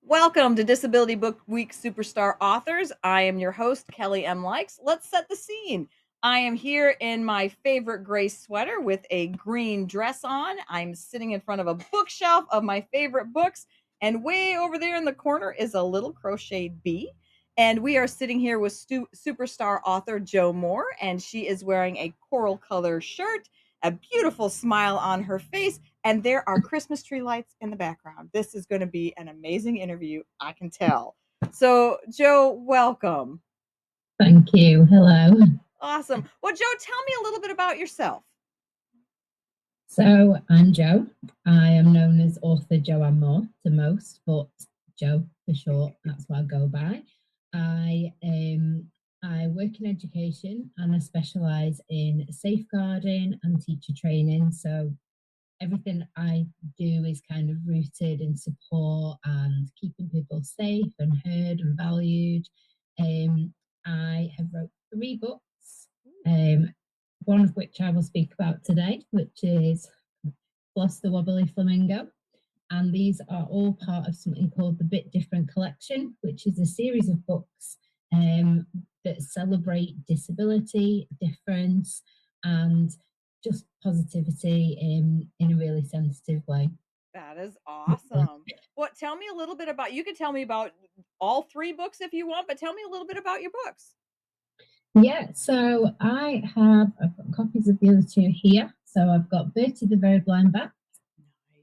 Welcome to Disability Book Week Superstar Authors. I am your host, Kelly M. Likes. Let's set the scene. I am here in my favorite gray sweater with a green dress on. I'm sitting in front of a bookshelf of my favorite books, and way over there in the corner is a little crocheted bee. And we are sitting here with superstar author Jo Moore, and she is wearing a coral color shirt, a beautiful smile on her face, and there are Christmas tree lights in the background. This is going to be an amazing interview, I can tell. So, Jo, welcome. Thank you. Hello. Awesome. Well, Jo, tell me a little bit about yourself. So I'm Jo. I am known as author Joanne Moore to most, but Jo for short. That's what I go by. I I work in education and I specialise in safeguarding and teacher training. So everything I do is kind of rooted in support and keeping people safe and heard and valued. Um, I have wrote 3 books, one of which I will speak about today, which is Floss the Wobbly Flamingo. And these are all part of something called the Bit Different Collection, which is a series of books um, that celebrate disability, difference, and just positivity in a really sensitive way. That is awesome. What tell me a little bit about you can tell me about all 3 books if you want, but tell me a little bit about your books. Yeah, so I've got copies of the other 2 here. So I've got Bertie the Very Blind Bat,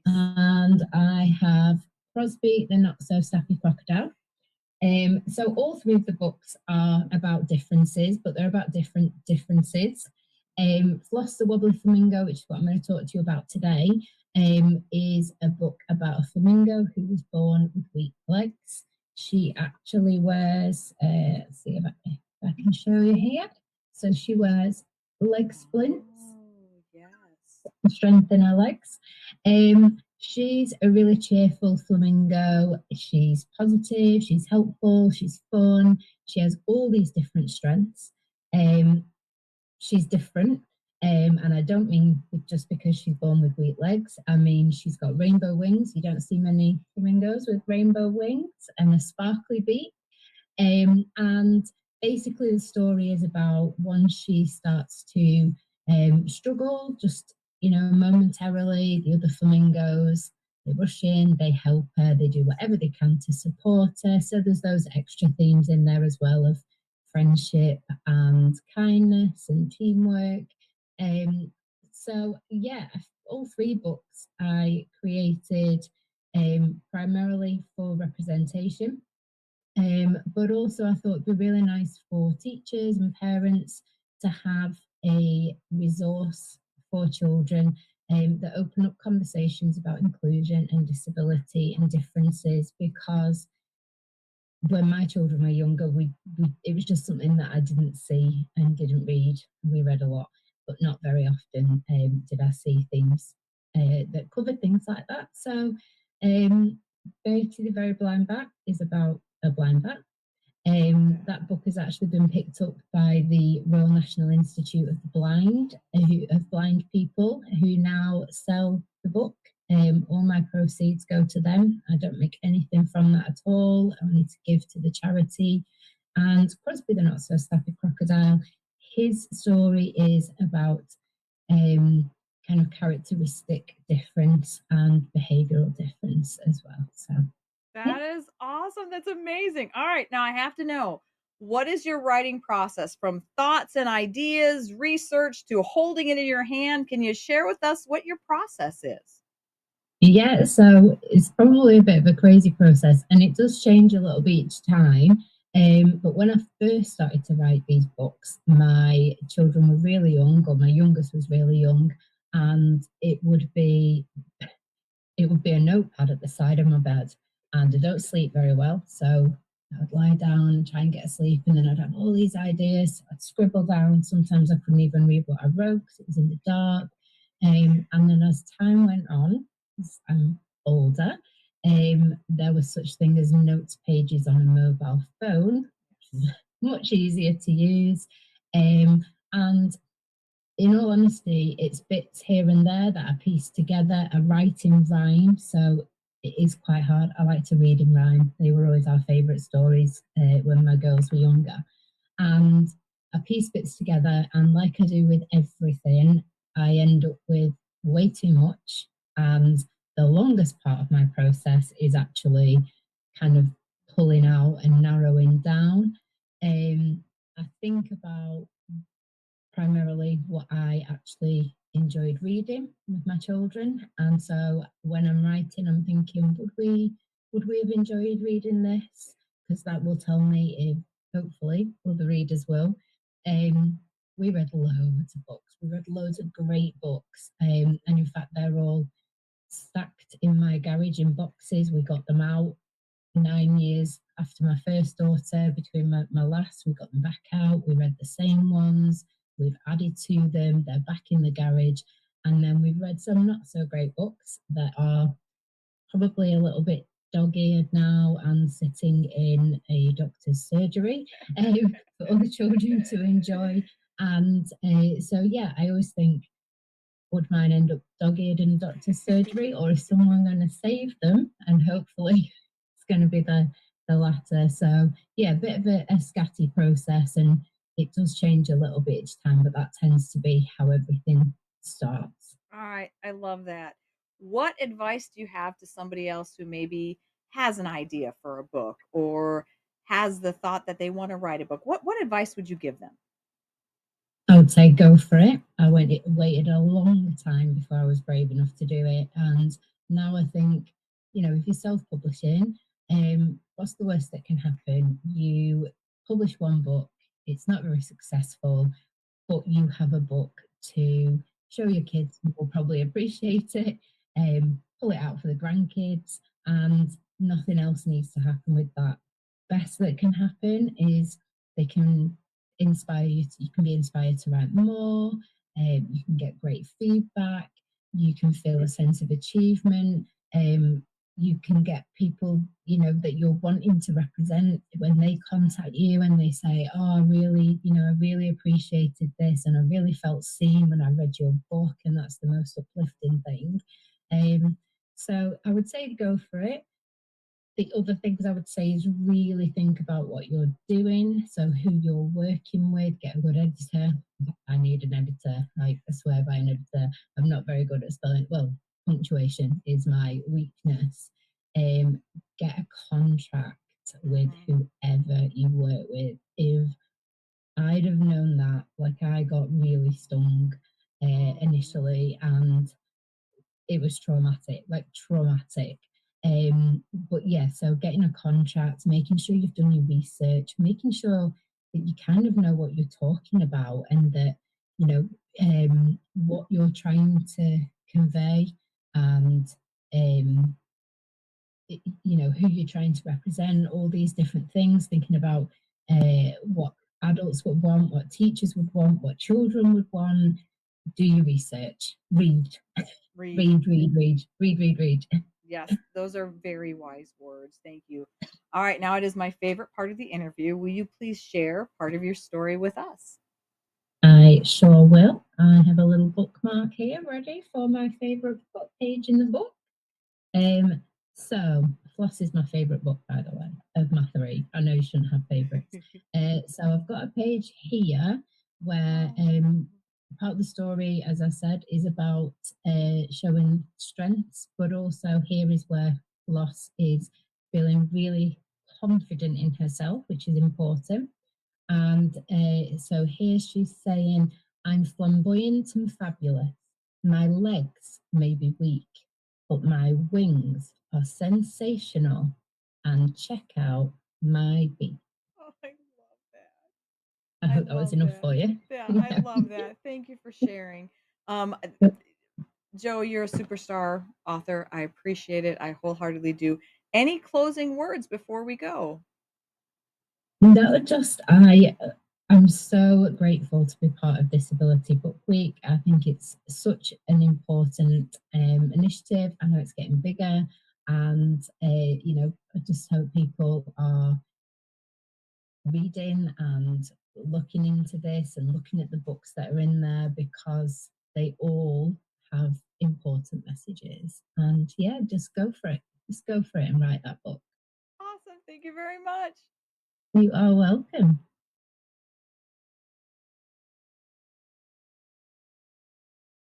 Nice. and I have Crosby the Not-So-Snappy Crocodile. So all 3 of the books are about differences, but they're about different differences. Floss the Wobbly Flamingo, which is what I'm going to talk to you about today, is a book about a flamingo who was born with weak legs. She actually wears, let's see if I can show you here. So she wears leg splints Oh, yes. to strengthen her legs. She's a really cheerful flamingo. She's positive, she's helpful, she's fun. She has all these different strengths. Um, she's different. And I don't mean just because she's born with weak legs. I mean, she's got rainbow wings. You don't see many flamingos with rainbow wings and a sparkly beak. And basically, the story is about once she starts to struggle, just momentarily, the other flamingos they rush in, they help her, they do whatever they can to support her. So there's those extra themes in there as well of friendship and kindness and teamwork. Um, so yeah, all 3 books I created primarily for representation, but also I thought it'd be really nice for teachers and parents to have a resource for children that open up conversations about inclusion and disability and differences, because when my children were younger, we it was just something that I didn't see and didn't read. We read a lot, but not very often did I see things that covered things like that. So, Bertie the Very Blind Bat is about a blind bat. That book has actually been picked up by the Royal National Institute of the Blind, of blind people, who now sell the book. All my proceeds go to them. I don't make anything from that at all. I only to give to the charity. And Crosby the Not-So-Snappy Crocodile, his story is about kind of characteristic difference and behavioural difference as well. So, yeah. That is awesome. That's amazing. All right. Now I have to know, what is your writing process from thoughts and ideas, research to holding it in your hand? Can you share with us what your process is? Yeah, so it's probably a bit of a crazy process and it does change a little bit each time. But when I first started to write these books, my children were really young, or my youngest was really young, and it would be a notepad at the side of my bed, and I don't sleep very well, so I'd lie down and try and get asleep, and then I'd have all these ideas. I'd scribble down. Sometimes I couldn't even read what I wrote because it was in the dark. And then as time went on, as I'm older, there was such thing as notes pages on a mobile phone, which is much easier to use. And in all honesty, it's bits here and there that I piece together. I write in rhyme, so it is quite hard. I like to read in rhyme. They were always our favourite stories when my girls were younger. And I piece bits together, and like I do with everything, I end up with way too much. And the longest part of my process is actually kind of pulling out and narrowing down. I think about primarily what I actually enjoyed reading with my children. And so when I'm writing, I'm thinking, would we have enjoyed reading this? Because that will tell me if hopefully other readers will. Um, we read loads of books. We read loads of great books. And in fact, they're all stacked in my garage in boxes. We got them out 9 years after my first daughter. Between my last, we got them back out. We read the same ones. We've added to them. They're back in the garage. And then we've read some not so great books that are probably a little bit dog eared now and sitting in a doctor's surgery for other children to enjoy. And so, yeah, I always think, would mine end up dog-eared in doctor's surgery, or is someone going to save them? And hopefully it's going to be the latter. So yeah, a bit of a scatty process, and it does change a little bit each time, but that tends to be how everything starts. All right, I love that. What advice do you have to somebody else who maybe has an idea for a book or has the thought that they want to write a book? What advice would you give them? I would say go for it. Waited a long time before I was brave enough to do it, and now I think, if you're self-publishing, what's the worst that can happen? You publish one book, it's not very successful, but you have a book to show your kids who will probably appreciate it, pull it out for the grandkids, and nothing else needs to happen with that. Best that can happen is they can inspire you. You can be inspired to write more. You can get great feedback. You can feel a sense of achievement. You can get people, that you're wanting to represent when they contact you and they say, oh, I really appreciated this and I really felt seen when I read your book, and that's the most uplifting thing. So I would say go for it. The other things I would say is really think about what you're doing. So who you're working with, get a good editor. I need an editor. I swear by an editor. I'm not very good at spelling. Well, punctuation is my weakness. Get a contract with Mhm. whoever you work with. If I'd have known that, like I got really stung Oh, initially, and it was traumatic, like traumatic. But yeah, so getting a contract, making sure you've done your research, making sure that you kind of know what you're talking about, and that you know what you're trying to convey, and um, who you're trying to represent, all these different things, thinking about what adults would want, what teachers would want, what children would want. Do your research, read, read. read, read, read, read, read, read. Yes, those are very wise words. Thank you. All right, now it is my favorite part of the interview. Will you please share part of your story with us? I sure will. I have a little bookmark here ready for my favourite book page in the book. Um, so Floss is my favourite book, by the way, of my three. I know you shouldn't have favourites. So I've got a page here where Oh, part of the story, as I said, is about showing strengths, but also here is where Floss is feeling really confident in herself, which is important. And so here she's saying, I'm flamboyant and fabulous. My legs may be weak, but my wings are sensational. And check out my beak. oh, I love that. I I hope that was love enough that. for you. Yeah, I Yeah. love that. Thank you for sharing. Um, Joe, you're a superstar author. I appreciate it. I wholeheartedly do. Any closing words before we go? No, just I'm so grateful to be part of Disability Book Week. I think it's such an important initiative. I know it's getting bigger, and I just hope people are reading and looking into this and looking at the books that are in there, because they all have important messages. And yeah, just go for it. just go for it and write that book. Awesome. Thank you very much. You are welcome.